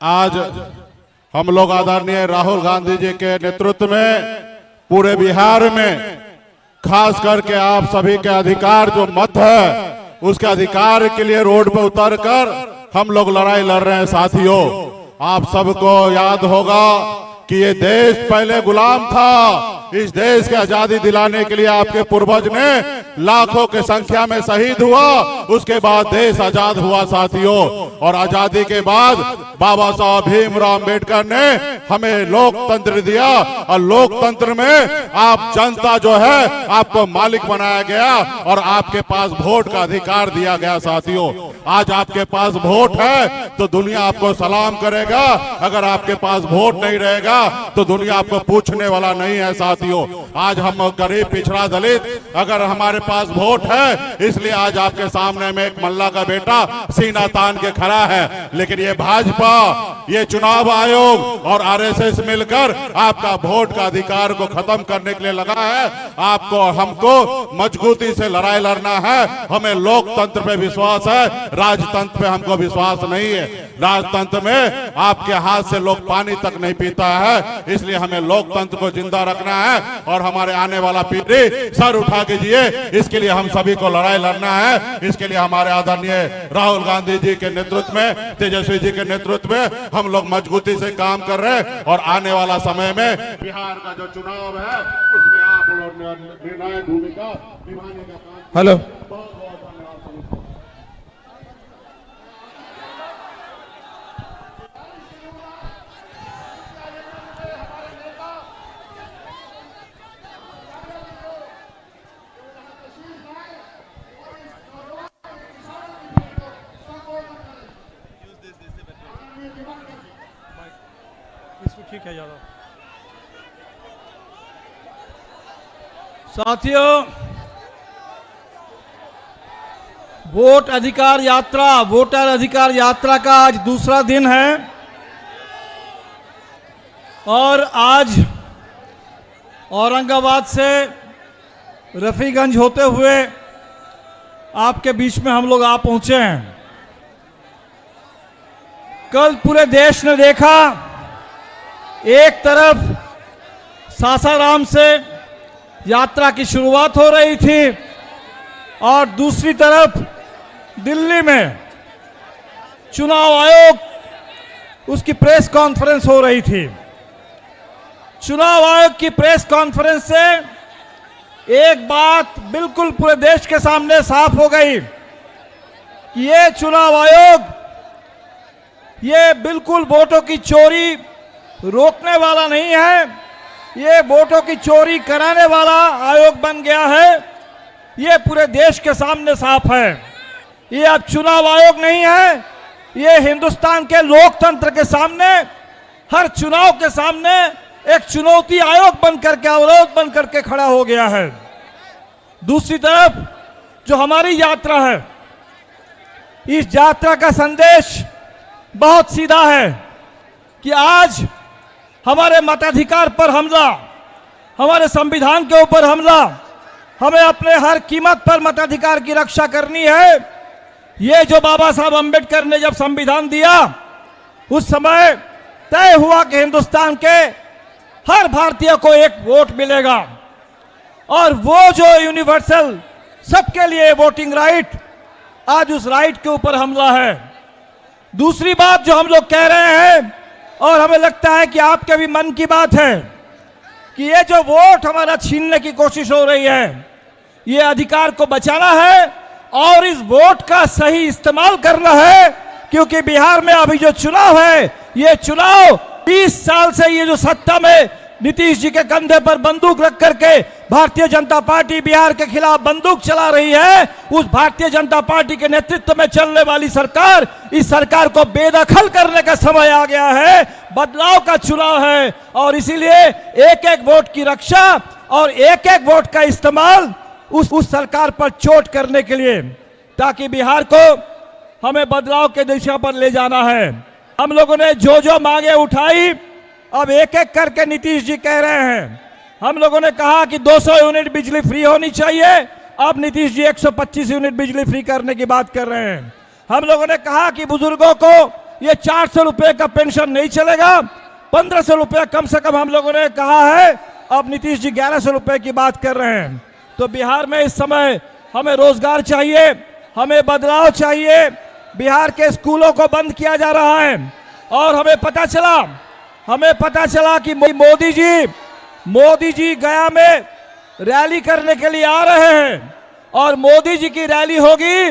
आज हम लोग आदरणीय राहुल गांधी जी के नेतृत्व में पूरे बिहार में खास करके आप सभी के अधिकार जो मत है उसके अधिकार के लिए रोड पर उतर कर हम लोग लड़ाई लड़ रहे हैं। साथियों, आप सबको याद होगा कि ये देश पहले गुलाम था। इस देश के आजादी दिलाने के लिए आपके पूर्वज ने लाखों की संख्या में शहीद हुआ, उसके बाद देश आजाद हुआ साथियों। और आजादी के बाद बाबा साहब भीमराव अम्बेडकर ने हमें लोकतंत्र दिया और लोकतंत्र में आप जनता जो है आपको मालिक बनाया गया और आपके पास वोट का अधिकार दिया गया साथियों। आज आपके पास वोट है तो दुनिया आपको सलाम करेगा, अगर आपके पास वोट नहीं रहेगा तो दुनिया आपको पूछने वाला नहीं है साथियों। आज हम गरीब पिछड़ा दलित, अगर हमारे पास वोट है इसलिए आज आपके सामने में एक मल्ला का बेटा सीना तान के खड़ा है। लेकिन ये भाजपा, ये चुनाव आयोग और आरएसएस मिलकर आपका वोट का अधिकार को खत्म करने के लिए लगा है। आपको हमको मजबूती से लड़ाई लड़ना है। हमें लोकतंत्र पे विश्वास है, राजतंत्र पे हमको विश्वास नहीं है। राजतंत्र में आपके हाथ से लोग पानी तक नहीं पीता है, इसलिए हमें लोकतंत्र को जिंदा रखना है और हमारे आने वाला पीढ़ी सर उठा के जिए, इसके लिए हम सभी को लड़ाई लड़ना है। इसके लिए हमारे आदरणीय राहुल गांधी जी के नेतृत्व में, तेजस्वी जी के नेतृत्व में हम लोग मजबूती से काम कर रहे हैं और आने वाला समय में बिहार का जो चुनाव है उसमें आप लोग निर्णायक भूमिका निभाने का काम। हेलो, ठीक है यादव साथियों, वोटर अधिकार यात्रा का आज दूसरा दिन है और आज औरंगाबाद से रफीगंज होते हुए आपके बीच में हम लोग आ पहुंचे हैं। कल पूरे देश ने देखा, एक तरफ सासाराम से यात्रा की शुरुआत हो रही थी और दूसरी तरफ दिल्ली में चुनाव आयोग उसकी प्रेस कॉन्फ्रेंस हो रही थी। चुनाव आयोग की प्रेस कॉन्फ्रेंस से एक बात बिल्कुल पूरे देश के सामने साफ हो गई कि ये चुनाव आयोग ये बिल्कुल वोटों की चोरी रोकने वाला नहीं है, ये वोटों की चोरी कराने वाला आयोग बन गया है। ये पूरे देश के सामने साफ है। ये अब चुनाव आयोग नहीं है, ये हिंदुस्तान के लोकतंत्र के सामने, हर चुनाव के सामने एक चुनौती आयोग बन करके, अवरोध बन करके खड़ा हो गया है। दूसरी तरफ जो हमारी यात्रा है, इस यात्रा का संदेश बहुत सीधा है कि आज हमारे मताधिकार पर हमला, हमारे संविधान के ऊपर हमला, हमें अपने हर कीमत पर मताधिकार की रक्षा करनी है। ये जो बाबा साहब अम्बेडकर ने जब संविधान दिया उस समय तय हुआ कि हिंदुस्तान के हर भारतीय को एक वोट मिलेगा और वो जो यूनिवर्सल सबके लिए वोटिंग राइट, आज उस राइट के ऊपर हमला है। दूसरी बात जो हम लोग कह रहे हैं और हमें लगता है कि आपके भी मन की बात है कि ये जो वोट हमारा छीनने की कोशिश हो रही है, ये अधिकार को बचाना है और इस वोट का सही इस्तेमाल करना है। क्योंकि बिहार में अभी जो चुनाव है, ये चुनाव 20 साल से ये जो सत्ता में नीतीश जी के कंधे पर बंदूक रख करके भारतीय जनता पार्टी बिहार के खिलाफ बंदूक चला रही है, उस भारतीय जनता पार्टी के नेतृत्व में चलने वाली सरकार, इस सरकार को बेदखल करने का समय आ गया है। बदलाव का चुनाव है और इसीलिए एक एक वोट की रक्षा और एक एक वोट का इस्तेमाल उस सरकार पर चोट करने के लिए, ताकि बिहार को हमें बदलाव के दिशा पर ले जाना है। हम लोगों ने जो जो मांगे उठाई, अब एक एक करके नीतीश जी कह रहे हैं। हम लोगों ने कहा कि 200 यूनिट बिजली फ्री होनी चाहिए, अब नीतीश जी 125 यूनिट बिजली फ्री करने की बात कर रहे हैं। हम लोगों ने कहा कि बुजुर्गों को ये 400 रुपए का पेंशन नहीं चलेगा, 1500 रुपए कम से कम हम लोगों ने कहा है। अब नीतीश जी 1100 रुपए की बात कर रहे हैं। तो बिहार में इस समय हमें रोजगार चाहिए, हमें बदलाव चाहिए। बिहार के स्कूलों को बंद किया जा रहा है और हमें पता चला कि मोदी जी गया में रैली करने के लिए आ रहे हैं और मोदी जी की रैली होगी,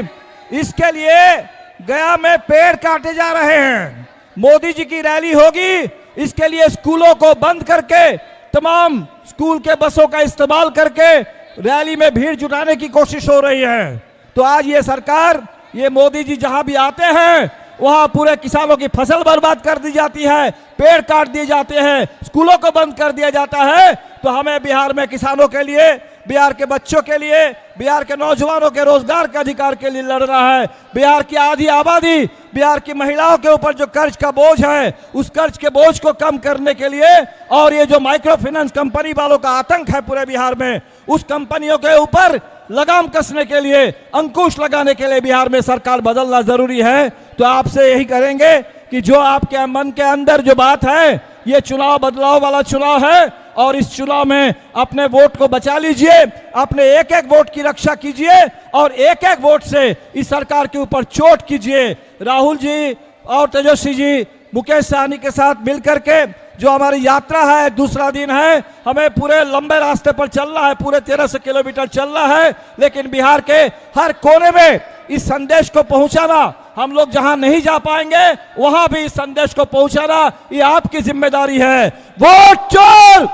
इसके लिए गया में पेड़ काटे जा रहे हैं। मोदी जी की रैली होगी, इसके लिए स्कूलों को बंद करके तमाम स्कूल के बसों का इस्तेमाल करके रैली में भीड़ जुटाने की कोशिश हो रही है। तो आज ये सरकार, ये मोदी जी जहां भी आते हैं वहां पूरे किसानों की फसल बर्बाद कर दी जाती है, पेड़ काट दिए जाते हैं, स्कूलों को बंद कर दिया जाता है। तो हमें बिहार में किसानों के लिए, बिहार के बच्चों के लिए, बिहार के नौजवानों के रोजगार के अधिकार के लिए लड़ना है। बिहार की आधी आबादी, बिहार की महिलाओं के ऊपर जो कर्ज का बोझ है, उस कर्ज के बोझ को कम करने के लिए और ये जो माइक्रो फाइनेंस कंपनी वालों का आतंक है पूरे बिहार में, उस कंपनियों के ऊपर लगाम कसने के लिए, अंकुश लगाने के लिए बिहार में सरकार बदलना जरूरी है। तो आपसे यही करेंगे कि जो आपके मन के अंदर जो बात है, ये चुनाव बदलाव वाला चुनाव है और इस चुनाव में अपने वोट को बचा लीजिए, अपने एक एक वोट की रक्षा कीजिए और एक एक वोट से इस सरकार के ऊपर चोट कीजिए। राहुल जी और तेजस्वी जी मुकेश सहनी के साथ मिलकर के जो हमारी यात्रा है, दूसरा दिन है, हमें पूरे लंबे रास्ते पर चलना है, पूरे 1300 किलोमीटर चलना है, लेकिन बिहार के हर कोने में इस संदेश को पहुंचाना, हम लोग जहां नहीं जा पाएंगे वहां भी इस संदेश को पहुंचाना, ये आपकी जिम्मेदारी है। वोट चोर,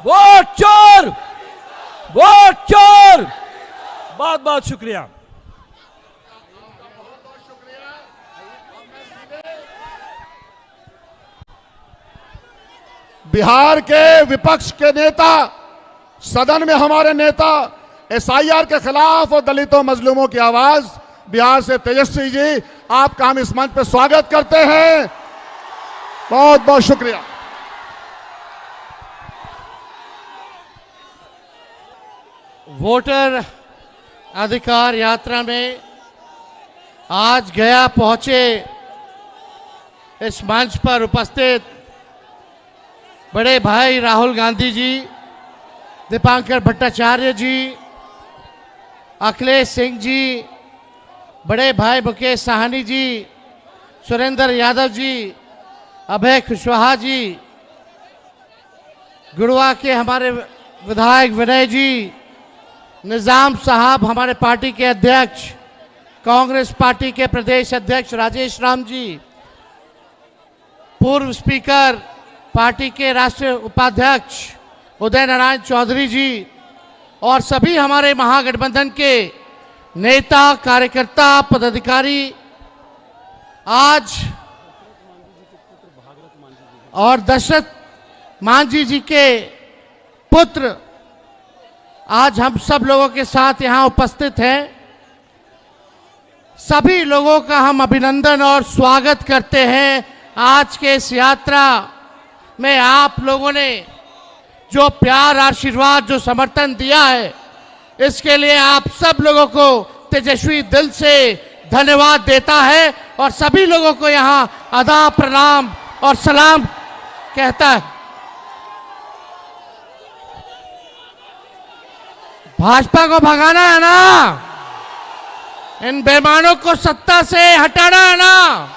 वोट चोर, वोट चोर। बहुत बहुत शुक्रिया। बिहार के विपक्ष के नेता, सदन में हमारे नेता, एसआईआर के खिलाफ और दलितों मजलूमों की आवाज बिहार से तेजस्वी जी, आपका हम इस मंच पर स्वागत करते हैं। बहुत बहुत शुक्रिया। वोटर अधिकार यात्रा में आज गया पहुंचे इस मंच पर उपस्थित बड़े भाई राहुल गांधी जी, दीपांकर भट्टाचार्य जी, अखिलेश सिंह जी, बड़े भाई मुकेश सहनी जी, सुरेंद्र यादव जी, अभय कुशवाहा जी, गुड़वा के हमारे विधायक विनय जी, निजाम साहब हमारे पार्टी के अध्यक्ष, कांग्रेस पार्टी के प्रदेश अध्यक्ष राजेश राम जी, पूर्व स्पीकर पार्टी के राष्ट्रीय उपाध्यक्ष उदय नारायण चौधरी जी और सभी हमारे महागठबंधन के नेता, कार्यकर्ता, पदाधिकारी, आज और दशरथ मांझी जी के पुत्र आज हम सब लोगों के साथ यहाँ उपस्थित हैं। सभी लोगों का हम अभिनंदन और स्वागत करते हैं। आज के इस यात्रा में आप लोगों ने जो प्यार, आशीर्वाद, जो समर्थन दिया है, इसके लिए आप सब लोगों को तेजस्वी दिल से धन्यवाद देता है और सभी लोगों को यहाँ आदाब, प्रणाम और सलाम कहता है। भाजपा को भगाना है ना, इन बेईमानों को सत्ता से हटाना है ना।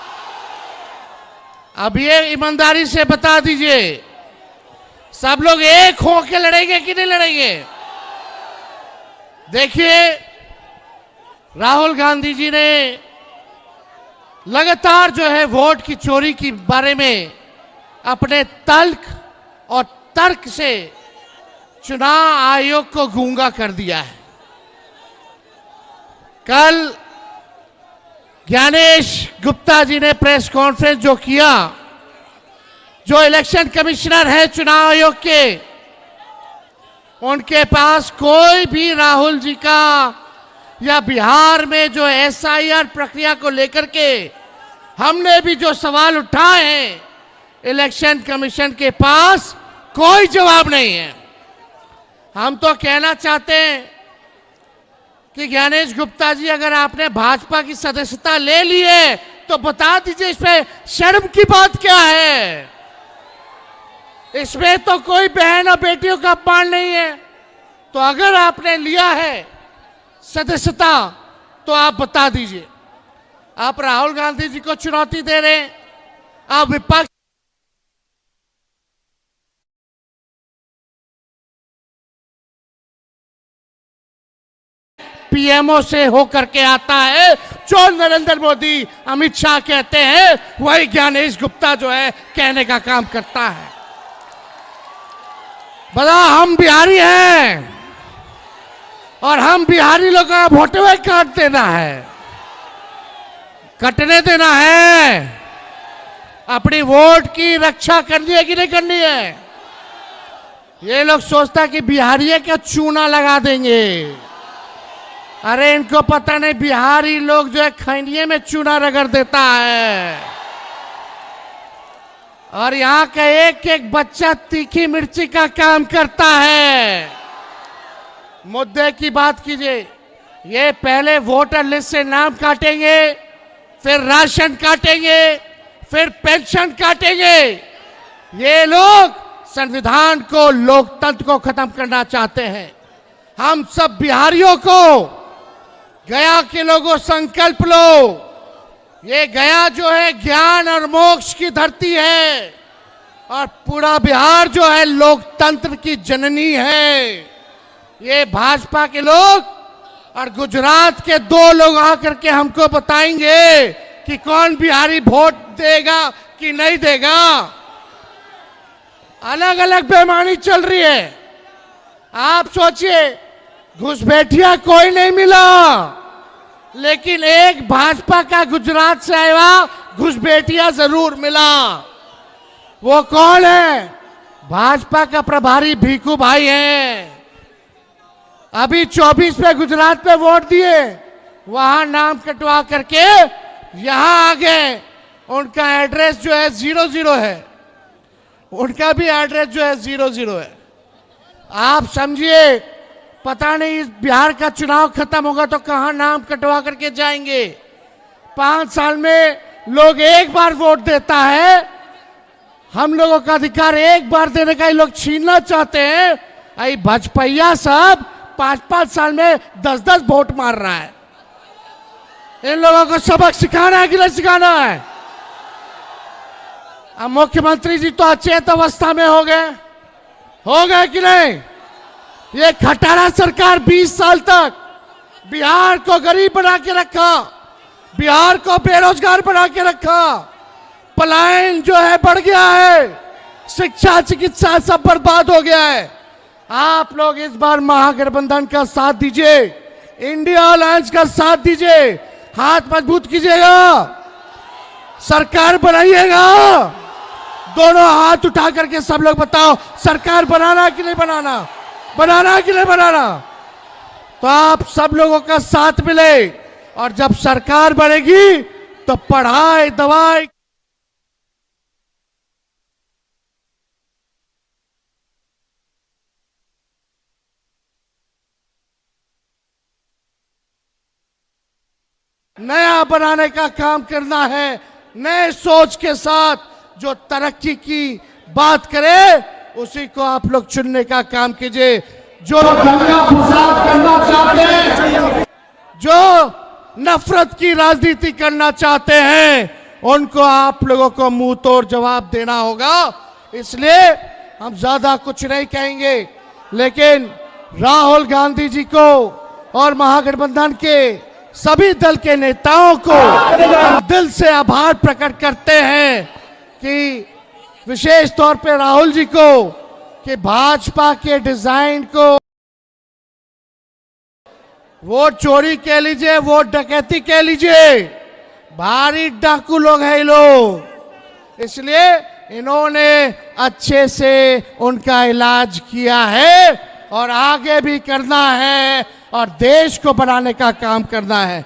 अब ये ईमानदारी से बता दीजिए, सब लोग एक हो के लड़ेंगे कि नहीं लड़ेंगे? देखिए, राहुल गांधी जी ने लगातार जो है वोट की चोरी के बारे में अपने तल्ख और तर्क से चुनाव आयोग को गूंगा कर दिया है। कल ज्ञानेश गुप्ता जी ने प्रेस कॉन्फ्रेंस जो किया, जो इलेक्शन कमिश्नर है चुनाव आयोग के, उनके पास कोई भी राहुल जी का या बिहार में जो एसआईआर प्रक्रिया को लेकर के हमने भी जो सवाल उठाए हैं, इलेक्शन कमीशन के पास कोई जवाब नहीं है। हम तो कहना चाहते हैं कि ज्ञानेश गुप्ता जी, अगर आपने भाजपा की सदस्यता ले ली है तो बता दीजिए इसमें शर्म की बात क्या है? इसमें तो कोई बहन और बेटियों का अपमान नहीं है। तो अगर आपने लिया है सदस्यता तो आप बता दीजिए। आप राहुल गांधी जी को चुनौती दे रहे हैं, आप विपक्ष पीएमओ से होकर के आता है। जो नरेंद्र मोदी अमित शाह कहते हैं वही ज्ञानेश गुप्ता जो है कहने का काम करता है। बड़ा हम बिहारी हैं और हम बिहारी लोगों का वोटवे काट देना है, कटने देना है। अपनी वोट की रक्षा करनी है कि नहीं करनी है? ये लोग सोचता कि बिहारी का चूना लगा देंगे। अरे इनको पता नहीं बिहारी लोग जो है खैनिये में चूना रगड़ देता है और यहाँ का एक एक बच्चा तीखी मिर्ची का काम करता है। मुद्दे की बात कीजिए। ये पहले वोटर लिस्ट से नाम काटेंगे, फिर राशन काटेंगे, फिर पेंशन काटेंगे। ये लोग संविधान को, लोकतंत्र को खत्म करना चाहते हैं। हम सब बिहारियों को, गया के लोगों संकल्प लो। ये गया जो है ज्ञान और मोक्ष की धरती है और पूरा बिहार जो है लोकतंत्र की जननी है। ये भाजपा के लोग और गुजरात के दो लोग आकर के हमको बताएंगे कि कौन बिहारी वोट देगा कि नहीं देगा। अलग अलग बेईमानी चल रही है। आप सोचिए, घुसपैठिया कोई नहीं मिला, लेकिन एक भाजपा का गुजरात से आया घुसपैठिया जरूर मिला। वो कौन है? भाजपा का प्रभारी भीखू भाई हैं। अभी 24 में गुजरात में वोट दिए, वहां नाम कटवा करके यहां आ गए। उनका एड्रेस जो है 00 है, उनका भी एड्रेस जो है 00 है। आप समझिए, पता नहीं इस बिहार का चुनाव खत्म होगा तो कहां नाम कटवा करके जाएंगे। 5 साल में लोग एक बार वोट देता है। हम लोगों का अधिकार एक बार देने का ये लोग छीनना चाहते हैं। आई भाजपा सब 5-5 साल में 10-10 वोट मार रहा है। इन लोगों को सबक सिखाना है कि नहीं सिखाना है? अब मुख्यमंत्री जी तो अचेत अवस्था में हो गए कि नहीं? ये खटारा सरकार 20 साल तक बिहार को गरीब बना के रखा, बिहार को बेरोजगार बना के रखा। पलायन जो है बढ़ गया है, शिक्षा चिकित्सा सब बर्बाद हो गया है। आप लोग इस बार महागठबंधन का साथ दीजिए, इंडिया अलायंस का साथ दीजिए, हाथ मजबूत कीजिएगा, सरकार बनाइएगा। दोनों हाथ उठा करके सब लोग बताओ, सरकार बनाना कि नहीं बनाना, बनाना कि नहीं बनाना। तो आप सब लोगों का साथ मिले और जब सरकार बनेगी तो पढ़ाई दवाई नया बनाने का काम करना है। नए सोच के साथ जो तरक्की की बात करे उसी को आप लोग चुनने का काम कीजिए। जो दंगा फसाद करना चाहते हैं, जो नफरत की राजनीति करना चाहते हैं, उनको आप लोगों को मुंह तोड़ जवाब देना होगा। इसलिए हम ज्यादा कुछ नहीं कहेंगे, लेकिन राहुल गांधी जी को और महागठबंधन के सभी दल के नेताओं को हम दिल से आभार प्रकट करते हैं कि विशेष तौर पे राहुल जी को कि भाजपा के डिजाइन को वोट चोरी कह लीजिए, वोट डकैती कह लीजिए, भारी डाकू लोग हैं ये लोग। इसलिए इन्होंने अच्छे से उनका इलाज किया है और आगे भी करना है और देश को बनाने का काम करना है।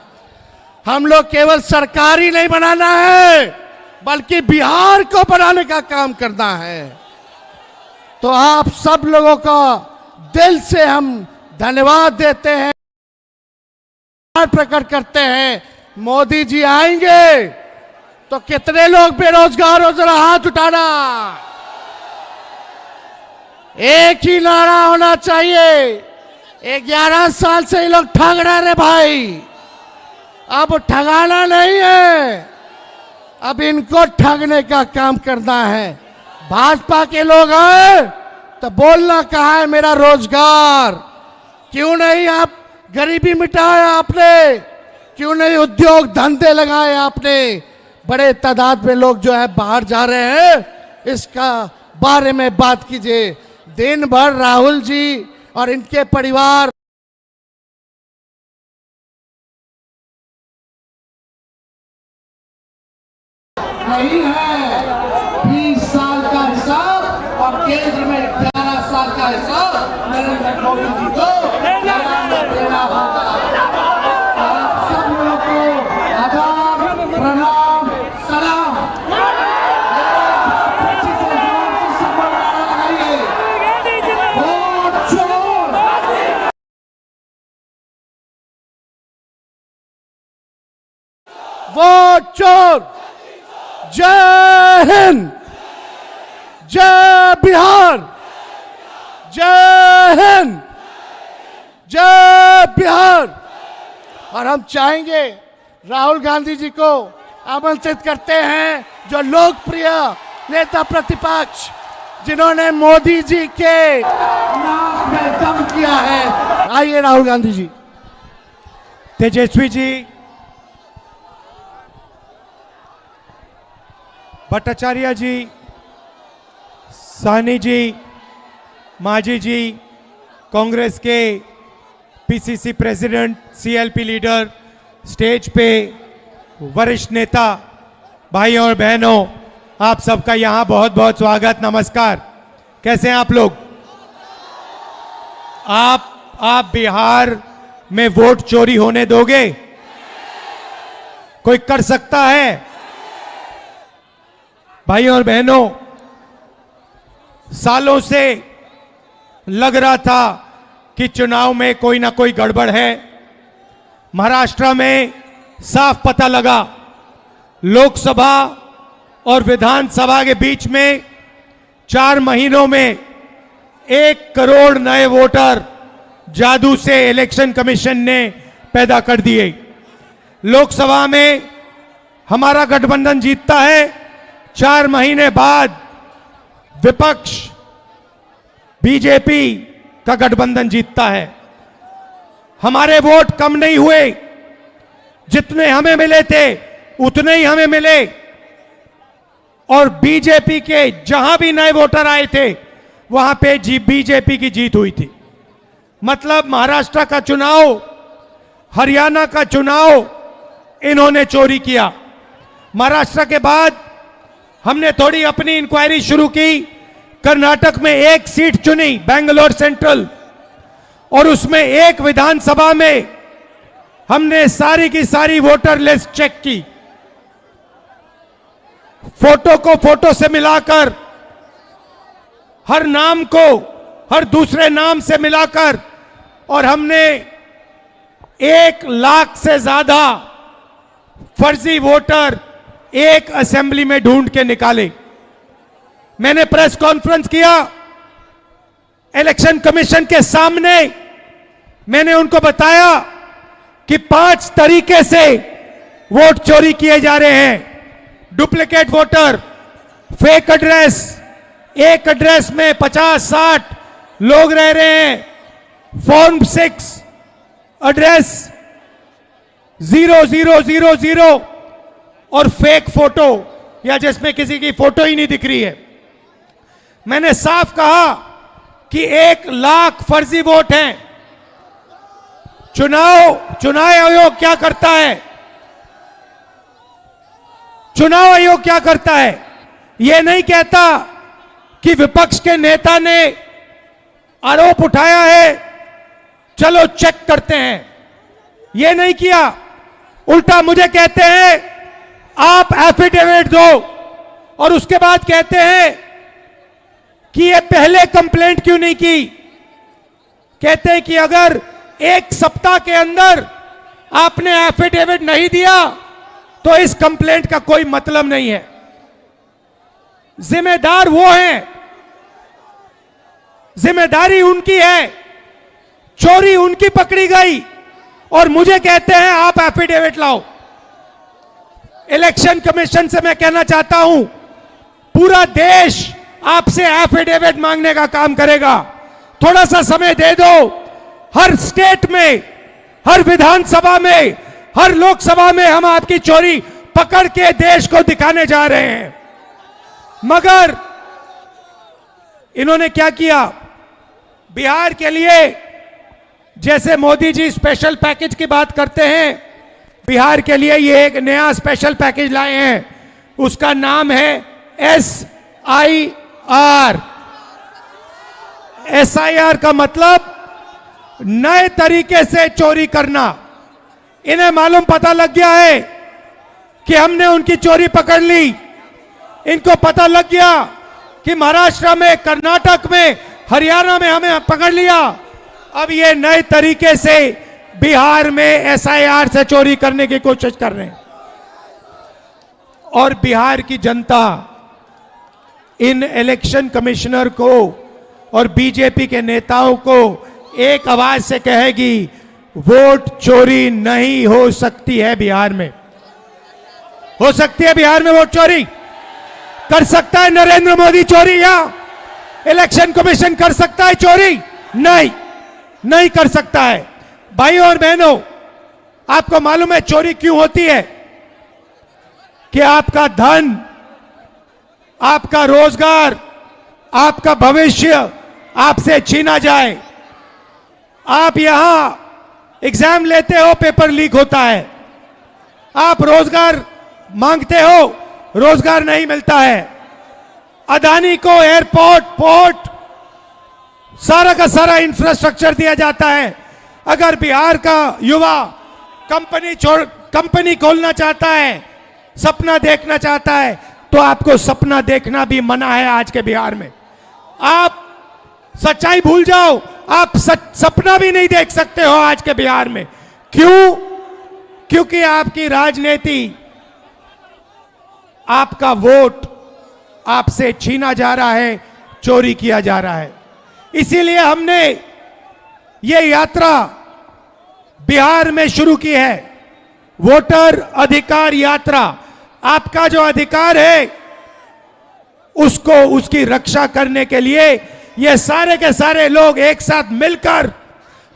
हम लोग केवल सरकार ही नहीं बनाना है, बल्कि बिहार को बनाने का काम करना है। तो आप सब लोगों का दिल से हम धन्यवाद देते हैं, प्रकट करते हैं। मोदी जी आएंगे तो कितने लोग बेरोजगार हो, जरा हाथ उठाना। एक ही नारा होना चाहिए। 11 साल से ये लोग ठग रहे रे भाई, अब ठगाना नहीं है, अब इनको ठगने का काम करना है। भाजपा के लोग हैं तो बोलना कहाँ है मेरा रोजगार, क्यों नहीं आप गरीबी मिटाया आपने, क्यों नहीं उद्योग धंधे लगाए आपने। बड़े तादाद में लोग जो है बाहर जा रहे हैं, इसका बारे में बात कीजिए। दिन भर राहुल जी और इनके परिवार नहीं है। 20 साल का हिसाब और केंद्र में 11 साल का हिसाब नरेंद्र मोदी जी को देना होगा। आप सब लोगों को आदाब, प्रणाम, सलाम। वोट चोर। जय हिंद, जय बिहार, जय हिंद, जय बिहार। और हम चाहेंगे राहुल गांधी जी को आमंत्रित करते हैं, जो लोकप्रिय नेता प्रतिपक्ष, जिन्होंने मोदी जी के नाक में दम किया है। आइए राहुल गांधी जी। तेजस्वी जी, भट्टाचार्य जी, साहनी जी, मांझी जी, कांग्रेस के PCC president, CLP leader, stage पे वरिष्ठ नेता, भाइयों और बहनों, आप सबका यहाँ बहुत बहुत स्वागत, नमस्कार। कैसे हैं आप लोग? आप बिहार में वोट चोरी होने दोगे? कोई कर सकता है? भाइयों और बहनों, सालों से लग रहा था कि चुनाव में कोई ना कोई गड़बड़ है। महाराष्ट्र में साफ पता लगा, लोकसभा और विधानसभा के बीच में 4 महीनों में 1 करोड़ नए वोटर जादू से इलेक्शन कमीशन ने पैदा कर दिए। लोकसभा में हमारा गठबंधन जीतता है, 4 महीने बाद विपक्ष बीजेपी का गठबंधन जीतता है। हमारे वोट कम नहीं हुए, जितने हमें मिले थे उतने ही हमें मिले, और बीजेपी के जहां भी नए वोटर आए थे वहां पे बीजेपी की जीत हुई थी। मतलब महाराष्ट्र का चुनाव, हरियाणा का चुनाव इन्होंने चोरी किया। महाराष्ट्र के बाद हमने थोड़ी अपनी इंक्वायरी शुरू की, कर्नाटक में 1 सीट चुनी, बेंगलोर सेंट्रल, और उसमें 1 विधानसभा में हमने सारी की सारी वोटर लिस्ट चेक की, फोटो को फोटो से मिलाकर, हर नाम को हर दूसरे नाम से मिलाकर, और हमने 1 लाख से ज्यादा फर्जी वोटर एक असेंबली में ढूंढ के निकाले। मैंने प्रेस कॉन्फ्रेंस किया इलेक्शन कमीशन के सामने, मैंने उनको बताया कि 5 तरीके से वोट चोरी किए जा रहे हैं। डुप्लीकेट वोटर, फेक एड्रेस, एक एड्रेस में 50-60 लोग रह रहे हैं, फॉर्म 6 एड्रेस 0000 और फेक फोटो, या जिसमें किसी की फोटो ही नहीं दिख रही है। मैंने साफ कहा कि 1 लाख फर्जी वोट हैं। चुनाव आयोग क्या करता है? चुनाव आयोग क्या करता है? यह नहीं कहता कि विपक्ष के नेता ने आरोप उठाया है, चलो चेक करते हैं। यह नहीं किया, उल्टा मुझे कहते हैं आप एफिडेविट दो, और उसके बाद कहते हैं कि ये पहले कंप्लेंट क्यों नहीं की। कहते हैं कि अगर 1 सप्ताह के अंदर आपने एफिडेविट नहीं दिया तो इस कंप्लेंट का कोई मतलब नहीं है। जिम्मेदार वो हैं, जिम्मेदारी उनकी है, चोरी उनकी पकड़ी गई और मुझे कहते हैं आप एफिडेविट लाओ। इलेक्शन कमीशन से मैं कहना चाहता हूं, पूरा देश आपसे एफिडेविट मांगने का काम करेगा। थोड़ा सा समय दे दो। हर स्टेट में, हर विधानसभा में, हर लोकसभा में हम आपकी चोरी पकड़ के देश को दिखाने जा रहे हैं। मगर इन्होंने क्या किया, बिहार के लिए जैसे मोदी जी स्पेशल पैकेज की बात करते हैं, बिहार के लिए ये एक नया स्पेशल पैकेज लाए हैं। उसका नाम है SIR। SIR का मतलब नए तरीके से चोरी करना। इन्हें मालूम पता लग गया है कि हमने उनकी चोरी पकड़ ली। इनको पता लग गया कि महाराष्ट्र में, कर्नाटक में, हरियाणा में हमें पकड़ लिया। अब ये नए तरीके से बिहार में SIR से चोरी करने की कोशिश कर रहे हैं। और बिहार की जनता इन इलेक्शन कमिश्नर को और बीजेपी के नेताओं को एक आवाज से कहेगी, वोट चोरी नहीं हो सकती है बिहार में। हो सकती है बिहार में वोट चोरी? कर सकता है नरेंद्र मोदी चोरी या इलेक्शन कमीशन कर सकता है चोरी? नहीं, नहीं कर सकता है। भाइयों और बहनों, आपको मालूम है चोरी क्यों होती है? कि आपका धन, आपका रोजगार, आपका भविष्य आपसे छीना जाए। आप यहां एग्जाम लेते हो, पेपर लीक होता है। आप रोजगार मांगते हो, रोजगार नहीं मिलता है। अदानी को एयरपोर्ट, पोर्ट, सारा का सारा इंफ्रास्ट्रक्चर दिया जाता है। अगर बिहार का युवा कंपनी खोलना चाहता है, सपना देखना चाहता है, तो आपको सपना देखना भी मना है आज के बिहार में। आप सच्चाई भूल जाओ, आप सपना भी नहीं देख सकते हो आज के बिहार में। क्यों? क्योंकि आपकी राजनीति, आपका वोट आपसे छीना जा रहा है, चोरी किया जा रहा है। इसीलिए हमने ये यात्रा बिहार में शुरू की है, वोटर अधिकार यात्रा। आपका जो अधिकार है उसको, उसकी रक्षा करने के लिए ये सारे के सारे लोग एक साथ मिलकर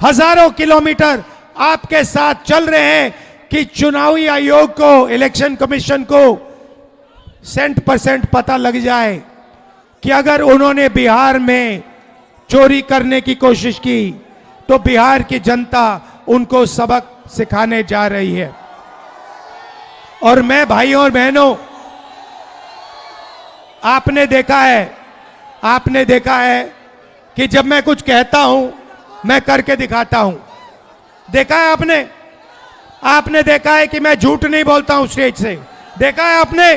हजारों किलोमीटर आपके साथ चल रहे हैं कि चुनावी आयोग को, इलेक्शन कमीशन को 100% पता लग जाए कि अगर उन्होंने बिहार में चोरी करने की कोशिश की तो बिहार की जनता उनको सबक सिखाने जा रही है। और मैं भाइयों और बहनों, आपने देखा है कि जब मैं कुछ कहता हूं, मैं करके दिखाता हूं। देखा है आपने देखा है कि मैं झूठ नहीं बोलता हूं स्टेज से। देखा है आपने?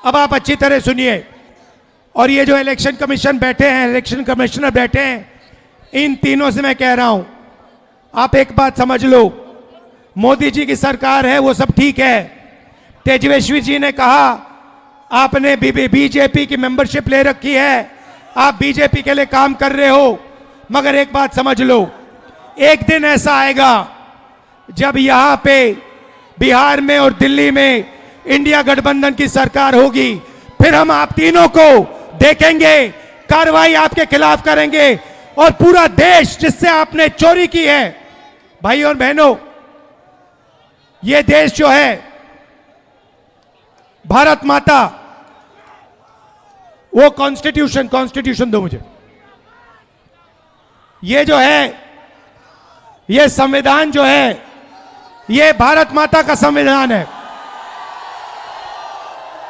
अब आप अच्छी तरह सुनिए। और ये जो इलेक्शन कमीशन बैठे हैं, इलेक्शन कमिश्नर बैठे हैं, इन तीनों से मैं कह रहा हूं, आप एक बात समझ लो, मोदी जी की सरकार है, वो सब ठीक है। तेजस्वी जी ने कहा आपने बीजेपी की मेंबरशिप ले रखी है, आप बीजेपी के लिए काम कर रहे हो। मगर एक बात समझ लो, एक दिन ऐसा आएगा जब यहां पे बिहार में और दिल्ली में इंडिया गठबंधन की सरकार होगी, फिर हम आप तीनों को देखेंगे, कार्रवाई आपके खिलाफ करेंगे और पूरा देश जिससे आपने चोरी की है। भाइयों और बहनों, ये देश जो है, भारत माता, वो कॉन्स्टिट्यूशन दो मुझे। ये जो है, ये संविधान जो है, ये भारत माता का संविधान है।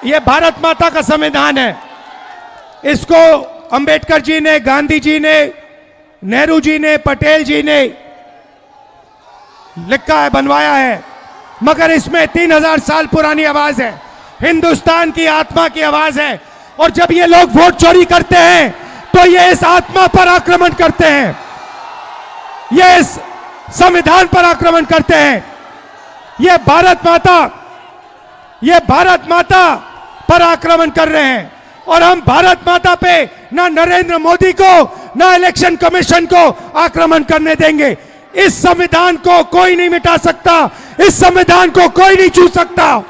ये भारत माता का संविधान है। इसको अंबेडकर जी ने, गांधी जी ने, नेहरू जी ने, पटेल जी ने लिखा है, बनवाया है। मगर इसमें 3000 साल पुरानी आवाज है, हिंदुस्तान की आत्मा की आवाज है। और जब ये लोग वोट चोरी करते हैं तो ये इस आत्मा पर आक्रमण करते हैं, ये इस संविधान पर आक्रमण करते हैं। ये भारत माता ये भारत माता पर आक्रमण कर रहे हैं और हम भारत माता पे ना नरेंद्र मोदी को ना इलेक्शन कमीशन को आक्रमण करने देंगे। इस संविधान को कोई नहीं मिटा सकता, इस संविधान को कोई नहीं छू सकता।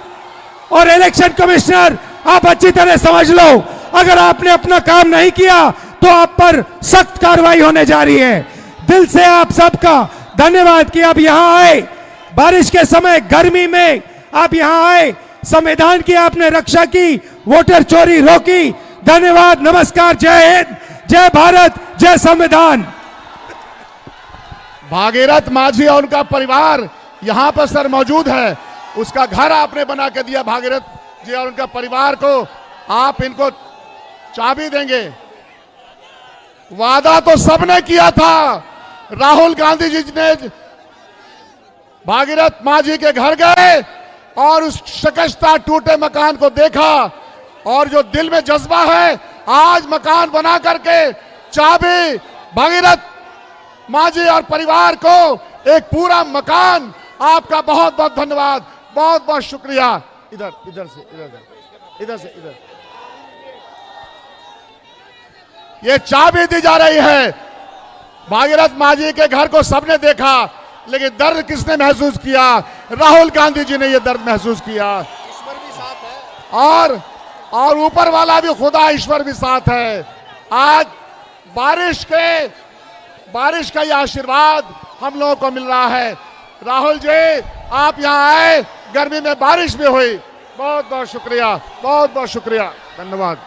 और इलेक्शन कमिश्नर, आप अच्छी तरह समझ लो, अगर आपने अपना काम नहीं किया तो आप पर सख्त कार्रवाई होने जा रही है। दिल से आप सबका धन्यवाद कि आप यहां आए, बारिश के समय गर्मी में आप यहां आए, संविधान की आपने रक्षा की, वोटर चोरी रोकी। धन्यवाद, नमस्कार, जय हिंद, जय भारत, जय संविधान। भागीरथ माझी और उनका परिवार यहां पर सर मौजूद है। उसका घर आपने बना के दिया भागीरथ जी और उनका परिवार को। आप इनको चाबी देंगे। वादा तो सबने किया था। राहुल गांधी जी ने भागीरथ माझी के घर गए और उस शिकस्ता टूटे मकान को देखा और जो दिल में जज्बा है, आज मकान बना करके चाबी भागीरथ माझी और परिवार को एक पूरा मकान। आपका बहुत बहुत धन्यवाद, बहुत बहुत शुक्रिया। इधर इधर से इधर से इधर ये चाबी दी जा रही है। भागीरथ माझी के घर को सबने देखा, लेकिन दर्द किसने महसूस किया? राहुल गांधी जी ने यह दर्द महसूस किया। ईश्वर भी साथ है और ऊपर वाला भी खुदा ईश्वर भी साथ है। आज बारिश का यह आशीर्वाद हम लोगों को मिल रहा है। राहुल जी, आप यहां आए, गर्मी में बारिश भी हुई। बहुत बहुत शुक्रिया, बहुत बहुत शुक्रिया, धन्यवाद।